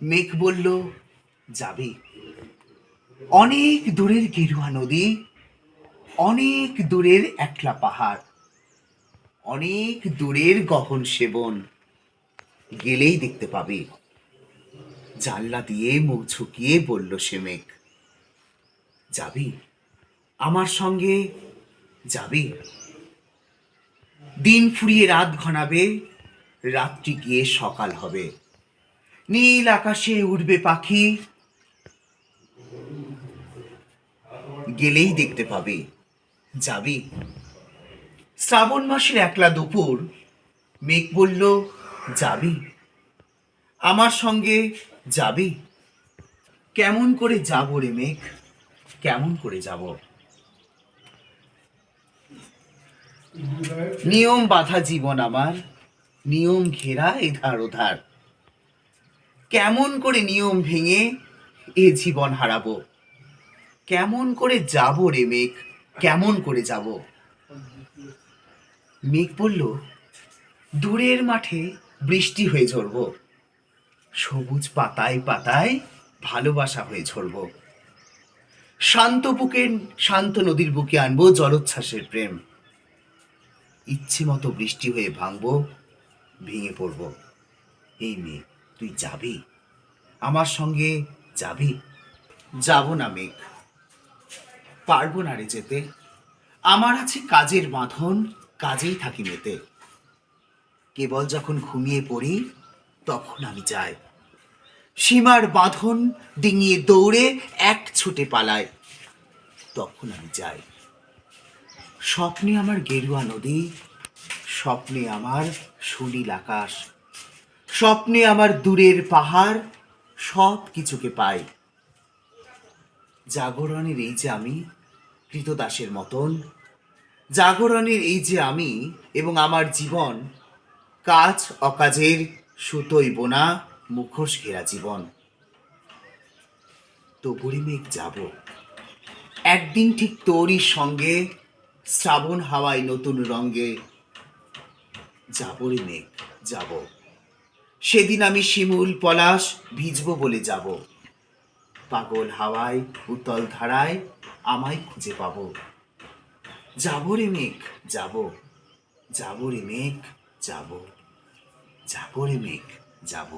মেঘ বলল, যাবি? অনেক দূরের গেরুয়া নদী, অনেক দূরের একলা পাহাড়, অনেক দূরের গহন সেবন, গেলেই দেখতে পাবি। জানলা দিয়ে মুখ ঝুঁকিয়ে বলল সে মেঘ, যাবি? আমার সঙ্গে যাবি? দিন ফুরিয়ে রাত ঘনাবে, রাত্রি গিয়ে সকাল হবে, নীল আকাশে উড়বে পাখি, গেলেই দেখতে পাবি। যাবি? শ্রাবণ মাসের একলা দুপুর, মেঘ বলল, যাবি? আমার সঙ্গে যাবি? কেমন করে যাব রে মেঘ, কেমন করে যাব? নিয়ম বাঁধা জীবন আমার, নিয়ম ঘেরা এধার ওধার, কেমন করে নিয়ম ভেঙে এ জীবন হারাবো? কেমন করে যাব রে মেঘ, কেমন করে যাব? মেঘ বলল, দূরের মাঠে বৃষ্টি হয়ে ঝরব, সবুজ পাতায় পাতায় ভালোবাসা হয়ে ঝরব, শান্ত নদীর বুকে আনবো জলোচ্ছ্বাসের প্রেম, ইচ্ছে মতো বৃষ্টি হয়ে ভাঙবো, ভেঙে পড়ব। এই মেঘ, তুই যাবি? আমার সঙ্গে যাবি? যাব না মেঘ, পারবো না রে যেতে, আমার আছে কাজের বাঁধন, কাজেই থাকি মেতে, কেবল যখন ঘুমিয়ে পড়ি তখন আমি যাই, সীমার বাঁধন ডিঙিয়ে দৌড়ে এক ছুটে পালায়, তখন আমি যাই। স্বপ্নে আমার গেরুয়া নদী, স্বপ্নে আমার সুনীল আকাশ, স্বপ্নে আমার দূরের পাহাড়, সব কিছুকে পাই। জাগরণের এই যে আমি কৃতদাসের মতন, জাগরণের এই যে আমি এবং আমার জীবন, কাজ অকাজের সুতোয় বোনা মুখোশ ঘেরা জীবন। তবুরি মেঘ যাব, একদিন ঠিক তোরই সঙ্গে, শ্রাবণ হাওয়ায় নতুন রঙ্গে, যাব রে মেঘ, যাব। সেদিন আমি শিমুল পলাশ ভিজবো বলে যাব, পাগল হাওয়ায় উতল ধারায় আমায় খুঁজে পাবো। যাব রে মেঘ, যাব, যাব রে মেঘ, যাব, যাব রে মেঘ, যাব।